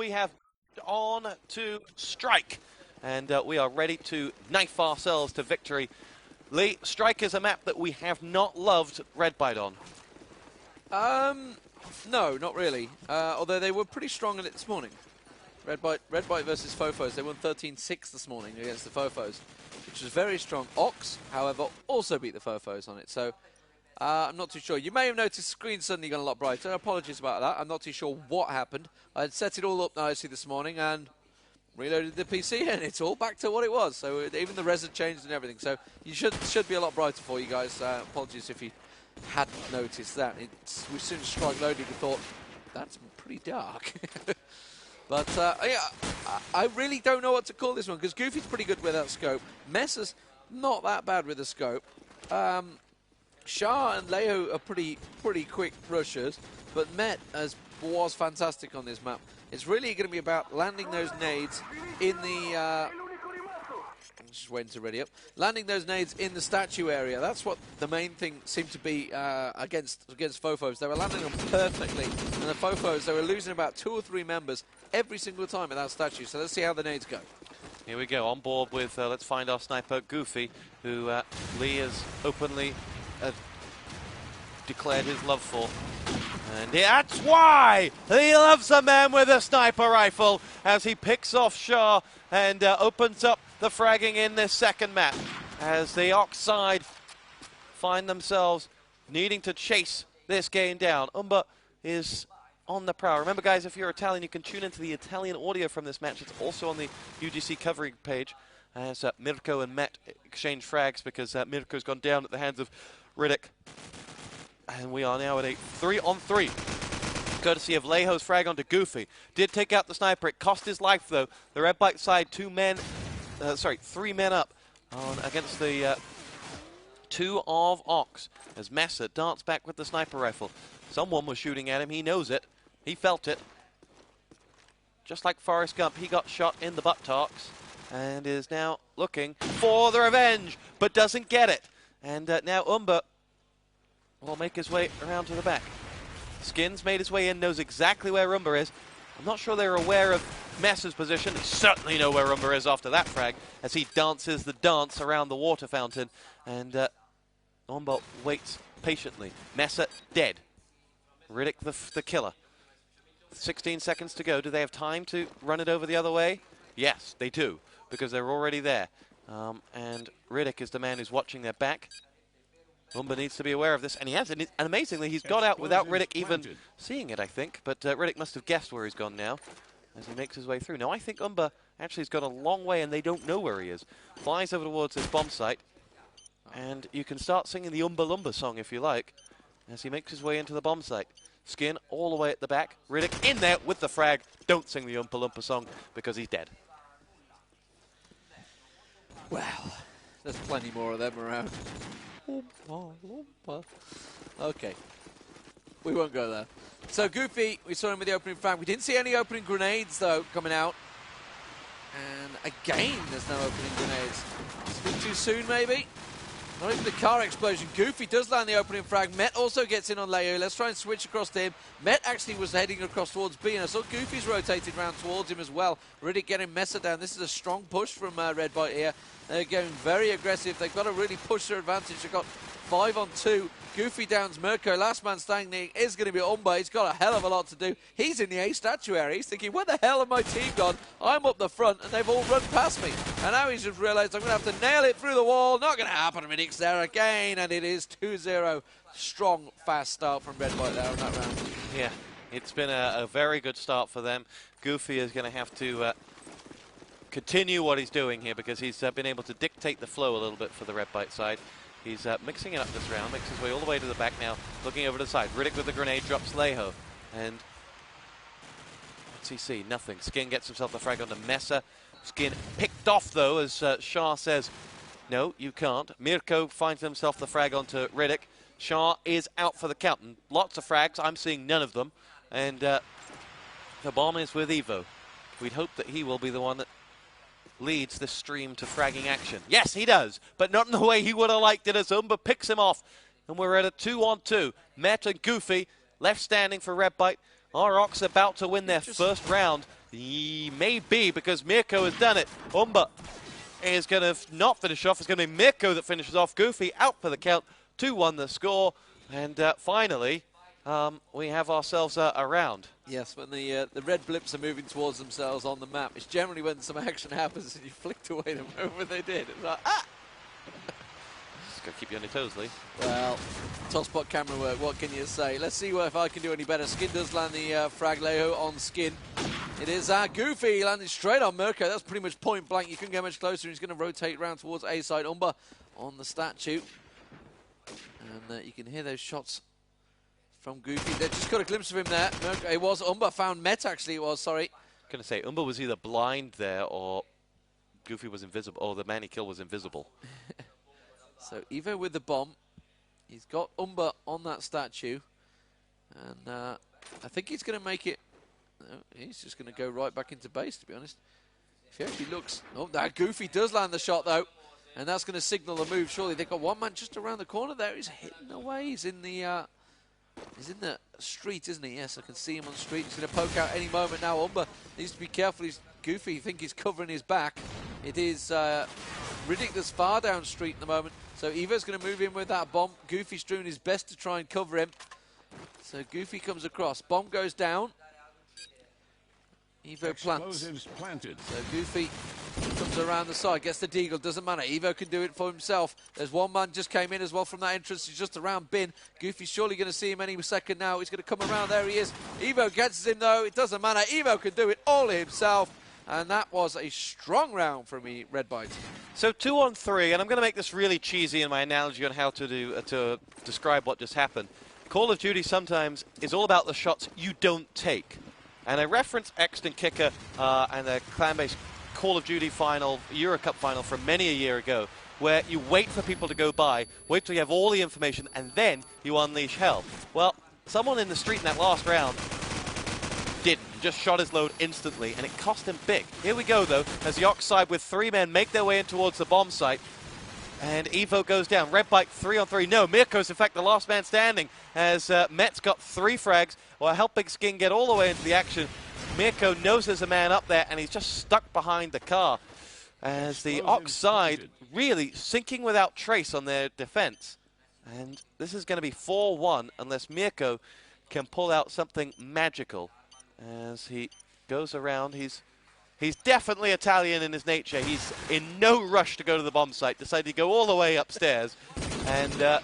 we have on to Strike, and we are ready to knife ourselves to victory. Lee, Strike is a map that we have not loved Redbyte on. No, not really. Although they were pretty strong in it this morning. Redbyte versus Fofos, they won 13-6 this morning against the Fofos, which was very strong. Ox, however, also beat the Fofos on it, so I'm not too sure. You may have noticed the screen suddenly got a lot brighter. Apologies about that. I'm not too sure what happened. I had set it all up nicely this morning and reloaded the PC, and it's all back to what it was. So even the res had changed and everything. So you should be a lot brighter for you guys. Apologies if you hadn't noticed that. As soon as Strike loaded, we thought, that's pretty dark. But yeah, I really don't know what to call this one, because Goofy's pretty good with that scope. Messa's not that bad with the scope. Shah and Leo are pretty quick rushers, but Met was fantastic on this map. It's really going to be about landing those nades in the... just waiting to ready up. Landing those nades in the statue area. That's what the main thing seemed to be against Fofos. They were landing them perfectly. And the Fofos, they were losing about 2 or 3 members every single time at that statue. So let's see how the nades go. Here we go, on board with, let's find our sniper, Goofy, who Lee has openly declared his love for. And that's why he loves a man with a sniper rifle, as he picks off Shah and opens up the fragging in this second map, as the Ox side find themselves needing to chase this game down. Umba is on the prowl. Remember, guys, if you're Italian, you can tune into the Italian audio from this match. It's also on the UGC covering page, as Mirko and Met exchange frags, because Mirko's gone down at the hands of Riddick. And we are now at a 3-on-3. Courtesy of Lejo's frag onto Goofy. Did take out the sniper. It cost his life, though. The Redbyte side, 3 men up against the 2 of Ox, as Mesa darts back with the sniper rifle. Someone was shooting at him. He knows it. He felt it. Just like Forrest Gump, he got shot in the buttocks and is now looking for the revenge, but doesn't get it. And now Umba will make his way around to the back. Skins made his way in, knows exactly where Umba is. I'm not sure they're aware of Mesa's position. They certainly know where Umba is after that frag, as he dances the dance around the water fountain. And Umba waits patiently. Mesa dead. Riddick the killer. 16 seconds to go. Do they have time to run it over the other way? Yes, they do, because they're already there. And Riddick is the man who's watching their back. Umba needs to be aware of this, and he has. And amazingly, he's got out without Riddick even seeing it, I think. But Riddick must have guessed where he's gone now, as he makes his way through. Now, I think Umba actually has gone a long way, and they don't know where he is. Flies over towards his bomb site, and you can start singing the Umba Lumba song if you like, as he makes his way into the bomb site. Skin all the way at the back. Riddick in there with the frag. Don't sing the Oompa Loompa song, because he's dead. Well, there's plenty more of them around. Okay. We won't go there. So Goofy, we saw him with the opening frag. We didn't see any opening grenades, though, coming out. And again, there's no opening grenades. It's a bit too soon, maybe? Not even the car explosion. Goofy does land the opening frag. Met also gets in on Leo. Let's try and switch across to him. Met actually was heading across towards B, and I saw Goofy's rotated round towards him as well. Riddick getting Mesa down. This is a strong push from Redbyte here. They're going very aggressive. They've got to really push their advantage. They've got 5-on-2. Goofy downs Mirko. Last man standing is going to be Umba. He's got a hell of a lot to do. He's in the A statue area. He's thinking, where the hell have my team gone? I'm up the front, and they've all run past me. And now he's just realised I'm going to have to nail it through the wall. Not going to happen. Riddick's there again, and it is 2-0. Strong, fast start from Redbyte there on that round. Yeah, it's been a very good start for them. Goofy is going to have to continue what he's doing here, because he's been able to dictate the flow a little bit for the Redbyte side. He's mixing it up this round, makes his way all the way to the back now, looking over to the side. Riddick with the grenade drops Lejo. And what's he see? Nothing. Skin gets himself the frag onto Mesa. Skin picked off, though, as Shah says, no, you can't. Mirko finds himself the frag onto Riddick. Shah is out for the count. And lots of frags. I'm seeing none of them. And the bomb is with Evo. We'd hope that he will be the one that leads the stream to fragging action. Yes, he does, but not in the way he would have liked it, as Umba picks him off. And we're at a 2-on-2. Met and Goofy left standing for Redbyte. Our Ox about to win their first round. He may be, because Mirko has done it. Umber is going to not finish off. It's going to be Mirko that finishes off. Goofy out for the count. 2-1 the score. And finally, we have ourselves a round. Yes, when the red blips are moving towards themselves on the map, it's generally when some action happens and you flicked away the moment they did. It's like, ah! Just got to keep you on your toes, Lee. Well, top spot camera work, what can you say? Let's see if I can do any better. Skin does land the frag Leo on Skin. It is Goofy landing straight on Mirko. That's pretty much point blank. You couldn't get much closer. He's going to rotate around towards A side. Umber on the statue. And you can hear those shots from Goofy. They just got a glimpse of him there. Mirko, it was Umber found Met, actually, it was, sorry. I'm going to say, Umber was either blind there or Goofy was invisible, or the man he killed was invisible. So Evo with the bomb. He's got Umber on that statue. And I think he's going to make it. No, he's just going to go right back into base, to be honest. If he actually looks... Oh, that Goofy does land the shot, though. And that's going to signal the move, surely. They've got one man just around the corner there. He's hitting away. He's in the street, isn't he? Yes, I can see him on the street. He's going to poke out any moment now. Umber needs to be careful. He's Goofy. I think he's covering his back. It is ridiculous far down street at the moment. So Evo's going to move in with that bomb. Goofy's doing his best to try and cover him. So Goofy comes across. Bomb goes down. Evo plants. Planted. So Goofy comes around the side, gets the deagle, doesn't matter. Evo can do it for himself. There's one man just came in as well from that entrance. He's just around Bin. Goofy's surely going to see him any second now. He's going to come around. There he is. Evo gets him though. It doesn't matter. Evo can do it all himself. And that was a strong round for me, Redbyte. So 2-on-3, and I'm going to make this really cheesy in my analogy on how to describe what just happened. Call of Duty sometimes is all about the shots you don't take. And I reference Exton Kicker and the clan-based Call of Duty final, Euro Cup final from many a year ago, where you wait for people to go by, wait till you have all the information, and then you unleash hell. Well, someone in the street in that last round didn't. He just shot his load instantly, and it cost him big. Here we go, though, as the Ox side with 3 men make their way in towards the bomb site. And Evo goes down. Redbyte 3-on-3. No, Mirko's in fact the last man standing as Met's got 3 frags while helping Skin get all the way into the action. Mirko knows there's a man up there and he's just stuck behind the car as the Ox side really sinking without trace on their defense. And this is going to be 4-1 unless Mirko can pull out something magical as he goes around. He's definitely Italian in his nature. He's in no rush to go to the bomb site. Decided to go all the way upstairs and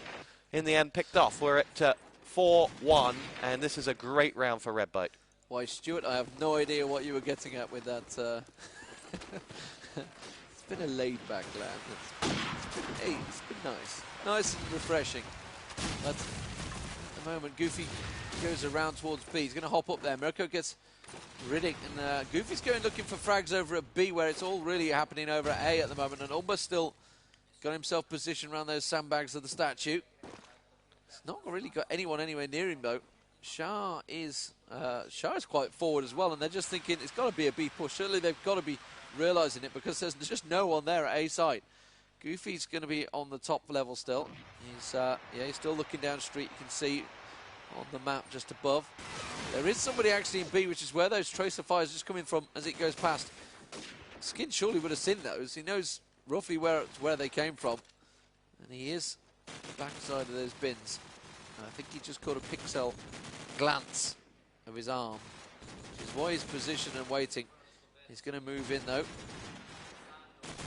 in the end picked off. We're at 4-1 and this is a great round for Redbyte. Why, Stuart, I have no idea what you were getting at with that. It's been a laid-back land. It's been nice. Nice and refreshing. But at the moment, Goofy goes around towards B. He's going to hop up there. Mirko gets Riddick, and Goofy's going looking for frags over at B, where it's all really happening over at A at the moment. And Umber's still got himself positioned around those sandbags of the statue. He's not really got anyone anywhere near him, though. Shah is quite forward as well, and they're just thinking it's got to be a B push. Certainly they've got to be realising it because there's just no one there at A side. Goofy's going to be on the top level still. He's still looking down street. You can see on the map just above. There is somebody actually in B, which is where those tracer fires just coming from as it goes past. Skin surely would have seen those. He knows roughly where they came from, and he is backside of those bins. I think he just caught a pixel glance of his arm, which is why he's positioned and waiting. He's going to move in though.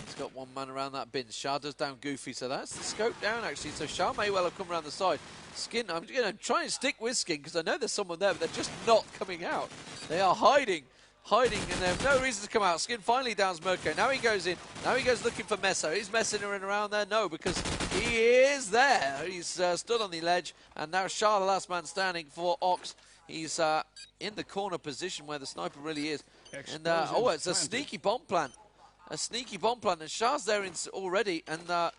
He's got one man around that bin. Shah does down Goofy, so that's the scope down actually. So Shah may well have come around the side. Skin, I'm going to try and stick with Skin because I know there's someone there, but they're just not coming out. They are hiding, and they have no reason to come out. Skin finally downs Mirko. Now he goes in. Now he goes looking for Meso. He's messing around there. No, because he is there. He's stood on the ledge, and now Shah, the last man standing for Ox. He's in the corner position where the sniper really is. And it's a sneaky bomb plant. A sneaky bomb plant, and Shah's there already. And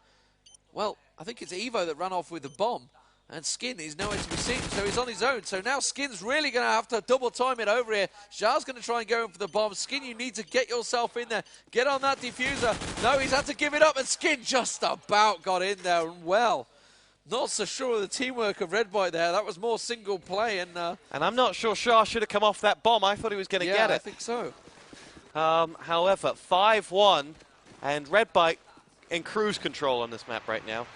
well, I think it's Evo that ran off with the bomb. And Skin is nowhere to be seen, so he's on his own. So now Skin's really going to have to double time it over here. Shah's going to try and go in for the bomb. Skin, you need to get yourself in there. Get on that diffuser. No, he's had to give it up, and Skin just about got in there. And well, Not so sure of the teamwork of Redbyte there. That was more single play. And I'm not sure Shah should have come off that bomb. I thought he was going to get it. I think so. However, 5-1, and Redbyte in cruise control on this map right now.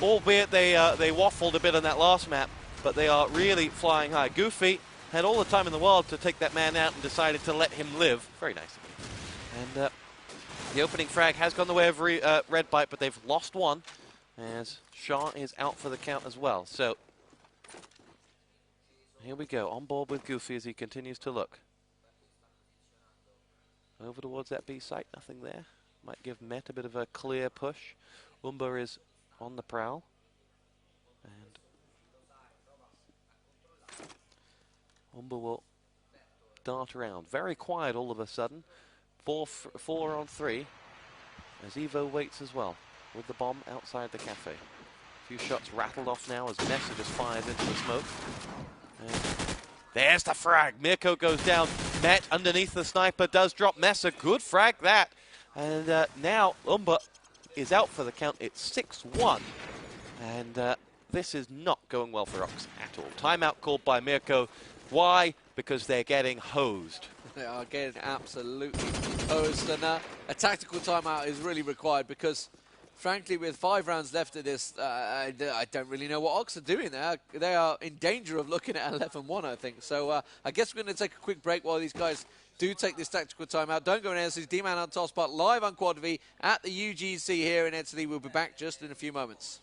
Albeit they waffled a bit on that last map, but they are really flying high. Goofy had all the time in the world to take that man out and decided to let him live. Very nice of him. And the opening frag has gone the way of Redbyte, but they've lost one, as Shah is out for the count as well. So here we go, on board with Goofy as he continues to look. Over towards that B site, nothing there. Might give Met a bit of a clear push. Umba is on the prowl. And Umba will dart around. Very quiet all of a sudden. 4 on 3. As Evo waits as well, with the bomb outside the cafe. A few shots rattled off now as Mesa just fires into the smoke. And there's the frag. Mirko goes down. Met underneath the sniper does drop Mesa. Good frag that. And now Umba is out for the count. It's 6-1. And this is not going well for Ox at all. Timeout called by Mirko. Why? Because they're getting hosed. They are getting absolutely hosed. And a tactical timeout is really required because, frankly, with 5 rounds left of this, I don't really know what Ox are doing there. They are in danger of looking at 11-1, I think. So I guess we're going to take a quick break while these guys do take this tactical timeout. Don't go anywhere. This is D-Man on Top Spot live on Quad V at the UGC here in Italy. We'll be back just in a few moments.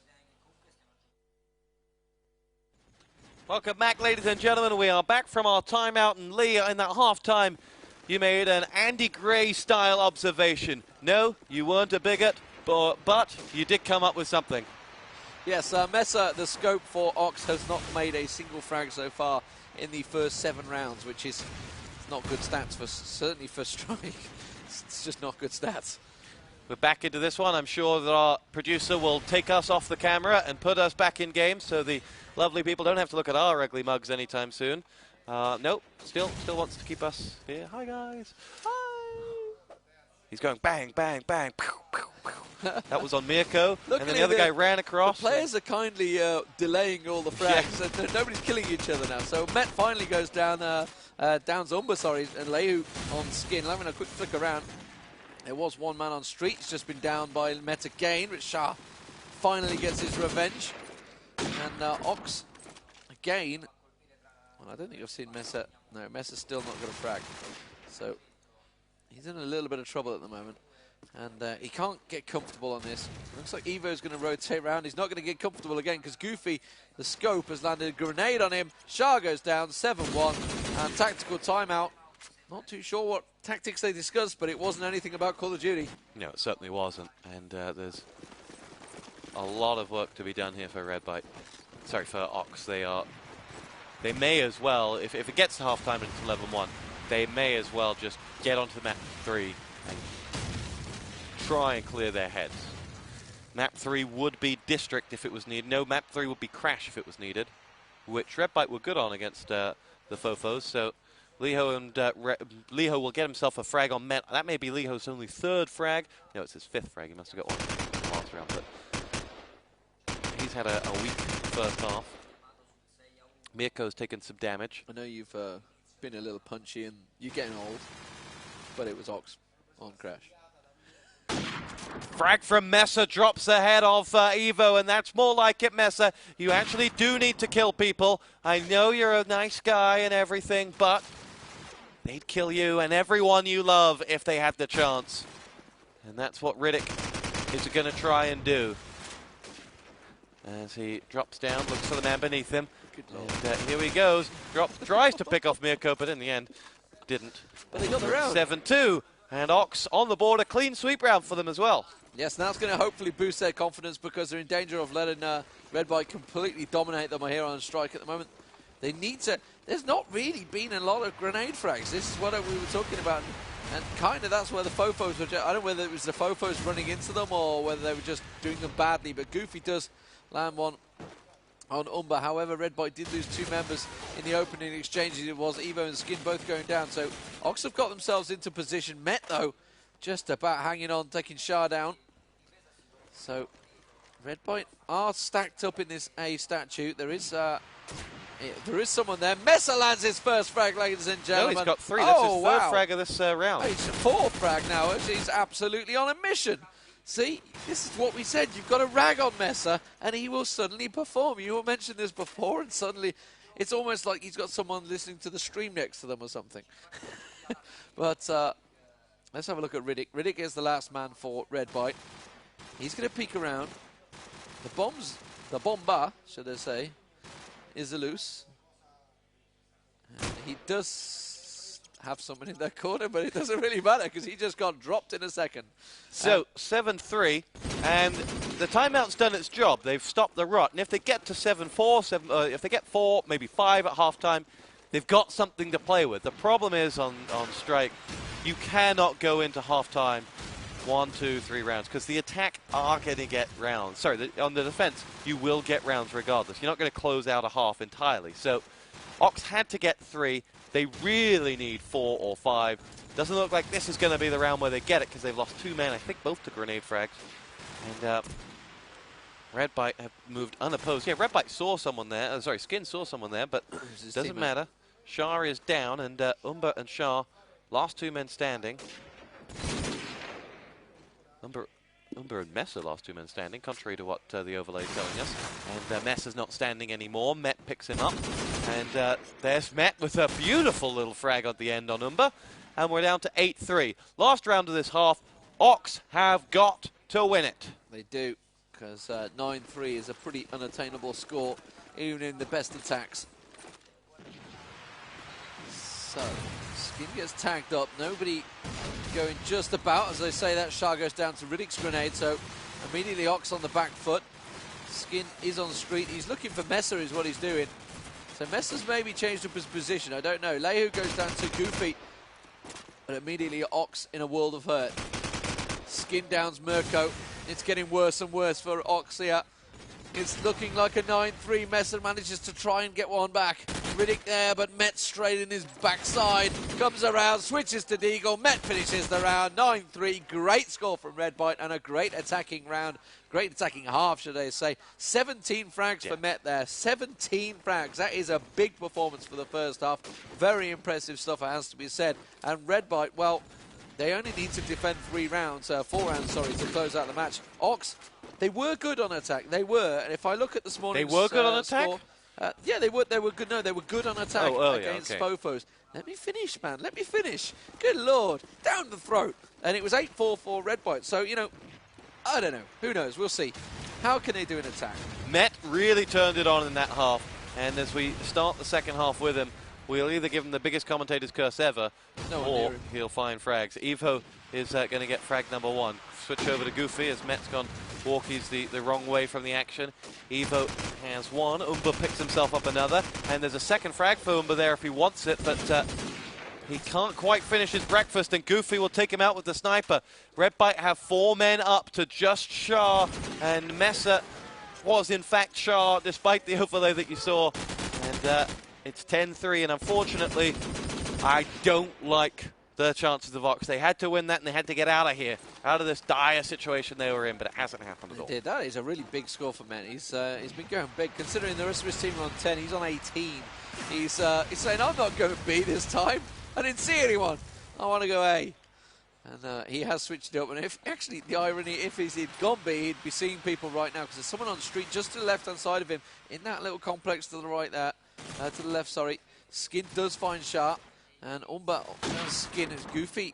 Welcome back, ladies and gentlemen. We are back from our timeout, and Lee, in that halftime, you made an Andy Gray-style observation. No, you weren't a bigot, but you did come up with something. Yes, Mesa, the scope for Ox, has not made a single frag so far in the first 7 rounds, which is not good stats, certainly for Strike. It's just not good stats. We're back into this one. I'm sure that our producer will take us off the camera and put us back in game so the lovely people don't have to look at our ugly mugs anytime soon. Nope, still wants to keep us here. Hi, guys. Hi. He's going bang, bang, bang. Pew, pew, pew. That was on Mirko, and then the other guy ran across. The players are kindly delaying all the frags, and nobody's killing each other now. So Met finally goes down, downs Umba, sorry, and Lehu on skin. Having a quick flick around. There was one man on street. He's just been down by Met again, but Shah finally gets his revenge. And Ox, again, well, I don't think I've seen Mesa. No, Mesa's still not got a frag. So he's in a little bit of trouble at the moment. And he can't get comfortable on this. Looks like Evo's going to rotate around. He's not going to get comfortable again because Goofy, the scope, has landed a grenade on him. Shah goes down, 7-1, and tactical timeout. Not too sure what tactics they discussed, but it wasn't anything about Call of Duty. No, it certainly wasn't. And there's a lot of work to be done here for Redbyte. Sorry, for Ox. They may as well, if it gets to halftime and it's 11-1, they may as well just get onto map 3 and try and clear their heads. Map 3 would be District if it was needed. No, map 3 would be Crash if it was needed, which Redbyte were good on against the Fofos. So Leho and Leho will get himself a frag on Met. That may be Leho's only 3rd frag. No, it's his 5th frag. He must have got one last round, but he's had a weak first half. Mirko's taken some damage. I know you've been a little punchy and you're getting old, but it was Ox on Crash. Frag from Mesa drops ahead of Evo, and that's more like it, Mesa. You actually do need to kill people. I know you're a nice guy and everything, but they'd kill you and everyone you love if they had the chance. And that's what Riddick is going to try and do. As he drops down, looks for the man beneath him. And here he goes. Tries to pick off Mirko, but in the end, didn't. But they got the round. 7-2. And Ox on the board, a clean sweep round for them as well. Yes, now it's going to hopefully boost their confidence because they're in danger of letting Redbyte completely dominate them here on Strike at the moment. They need to... There's not really been a lot of grenade frags. This is what we were talking about. And kind of that's where the Fofos were... I don't know whether it was the Fofos running into them or whether they were just doing them badly. But Goofy does land one on Umba. However, Redbyte did lose 2 members in the opening exchanges. It was Evo and Skin both going down. So Ox have got themselves into position. Met, though, just about hanging on, taking Shah down. So Redbyte are stacked up in this A statue. There is someone there. Mesa lands his first frag, ladies and gentlemen. No, he's got 3. That's his third frag of this round. Oh, he's 4 frag now. He's absolutely on a mission. See, this is what we said. You've got to rag on Mesa, and he will suddenly perform. You mentioned this before, and suddenly it's almost like he's got someone listening to the stream next to them or something. But let's have a look at Riddick. Riddick is the last man for Redbyte. He's going to peek around. The bomba, should I say, is loose. And he does have someone in that corner, but it doesn't really matter because he just got dropped in a second. So 7-3, and the timeout's done its job. They've stopped the rot, and if they get to 7-4, if they get 4, maybe 5 at halftime, they've got something to play with. The problem is on Strike, you cannot go into halftime 1, 2, 3 rounds because the attack are going to get rounds. Sorry, on the defense, you will get rounds regardless. You're not going to close out a half entirely. So Ox had to get 3. They really need 4 or 5. Doesn't look like this is going to be the round where they get it because they've lost 2 men, I think both to grenade frags. And Redbyte have moved unopposed. Yeah, Redbyte saw someone there. Sorry, Skin saw someone there, but doesn't matter. Shah is down, and Umber and Shah, last 2 men standing. Umber and Mesa, last 2 men standing, contrary to what the overlay is telling us. And Mesa's not standing anymore. Met picks him up. And there's Met with a beautiful little frag at the end on Umber. And we're down to 8-3. Last round of this half, Ox have got to win it. They do, because 9-3 is a pretty unattainable score, even in the best attacks. So, Skin gets tagged up. Nobody going just about. As I say, that Shah goes down to Riddick's grenade, so immediately Ox on the back foot. Skin is on the street. He's looking for Mesa is what he's doing. So Mesa's maybe changed up his position. I don't know. Lehu goes down to Goofy. But immediately Ox in a world of hurt. Skin downs Mirko. It's getting worse and worse for Ox here. It's looking like a 9-3. Mesa manages to try and get one back. Riddick there, but Met straight in his backside. Comes around, switches to Deagle. Met finishes the round. 9-3. Great score from Redbyte and a great attacking round. Great attacking half, should I say. 17 frags for Met there. 17 frags. That is a big performance for the first half. Very impressive stuff, it has to be said. And Redbyte, well, they only need to defend 4 rounds, to close out the match. Ox, they were good on attack. They were. And if I look at this morning's They were good on attack? Score, yeah, they were good. No, they were good on attack against okay. Fofos. Let me finish, man. Let me finish. Good Lord. Down the throat. And it was 8-4 for Redbyte. So, you know, I don't know. Who knows? We'll see. How can they do an attack? Met really turned it on in that half. And as we start the second half with him, we'll either give him the biggest commentator's curse ever, or he'll find frags. Evo is going to get frag number 1. Switch over to Goofy as Met's gone walkies the wrong way from the action. Evo has 1. Umber picks himself up another. And there's a second frag for Umber there if he wants it, but he can't quite finish his breakfast, and Goofy will take him out with the sniper. Redbyte have 4 men up to just Shah, and Mesa was in fact Shah, despite the overlay that you saw. And it's 10-3, and unfortunately, I don't like the chances of Ox. They had to win that, and they had to get out of here, out of this dire situation they were in, but it hasn't happened at all. Did. That is a really big score for Met. He's been going big, considering the rest of his team are on 10. He's on 18. He's saying, I'm not going B this time. I didn't see anyone. I want to go A. And he has switched it up. And if actually, the irony, if he'd gone B, he'd be seeing people right now, because there's someone on the street just to the left-hand side of him, in that little complex to the right there. To the left, sorry. Skin does find Shah. And Umber, Skin is Goofy.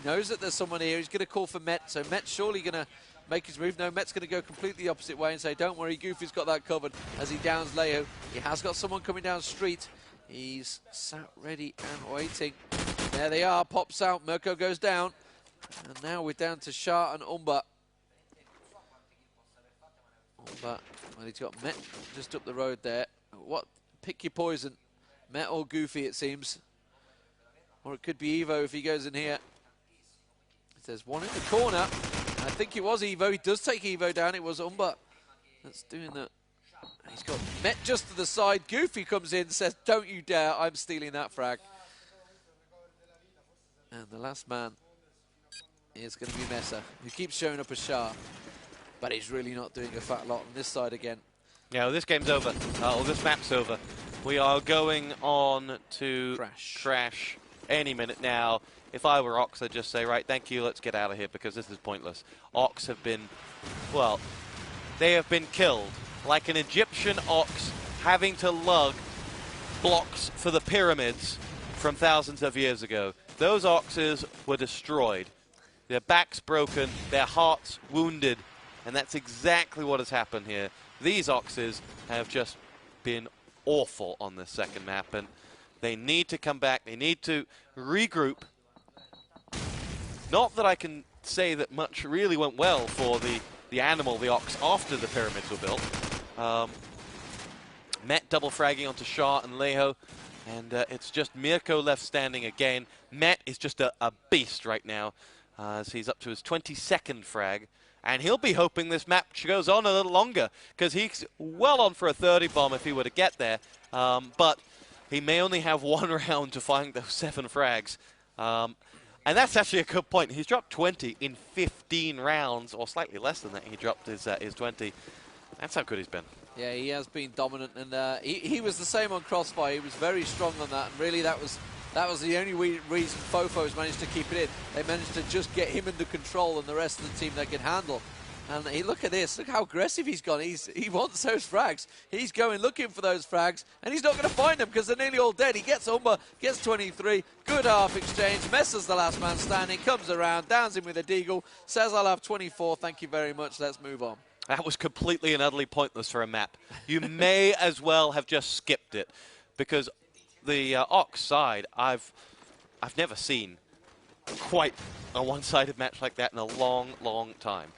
Knows that there's someone here. He's going to call for Met. So Met's surely going to make his move. No, Met's going to go completely the opposite way and say, don't worry, Goofy's got that covered as he downs Leho. He has got someone coming down the street. He's sat ready and waiting. There they are. Pops out. Mirko goes down. And now we're down to Shah and Umber. Umber, well, he's got Met just up the road there. What? Pick your poison. Met or Goofy, it seems. Or it could be Evo if he goes in here. There's one in the corner. I think it was Evo. He does take Evo down. It was Umber that's doing that. He's got Met just to the side. Goofy comes in and says, don't you dare. I'm stealing that frag. And the last man is going to be Mesa, who keeps showing up as Shah. but he's really not doing a fat lot on this side again. Yeah, well, this game's over, or this map's over. We are going on to Crash any minute now. If I were Ox, I'd just say, right, thank you, let's get out of here, because this is pointless. Ox have been, well, they have been killed. Like an Egyptian ox having to lug blocks for the pyramids from thousands of years ago. Those oxes were destroyed. Their backs broken, their hearts wounded, and that's exactly what has happened here. These oxes have just been awful on this second map, and they need to come back. They need to regroup. Not that I can say that much really went well for the animal, the ox, after the pyramids were built. Met double fragging onto Shah and Leho, and it's just Mirko left standing again. Met is just a beast right now, as he's up to his 22nd frag. And he'll be hoping this map goes on a little longer, because he's well on for a 30 bomb if he were to get there. But he may only have one round to find those 7 frags. And that's actually a good point. He's dropped 20 in 15 rounds, or slightly less than that. He dropped his 20. That's how good he's been. Yeah, he has been dominant, and he was the same on Crossfire. He was very strong on that, and really that was the only reason Fofo's managed to keep it in. They managed to just get him under control and the rest of the team they could handle. And look at this. Look how aggressive he's gone. He wants those frags. He's going looking for those frags, and he's not going to find them because they're nearly all dead. He gets Umber, gets 23. Good half exchange. Messes the last man standing. Comes around, downs him with a deagle. Says, I'll have 24. Thank you very much. Let's move on. That was completely and utterly pointless for a map. You may as well have just skipped it, because the Ox side, I've never seen quite a one-sided match like that in a long, long time.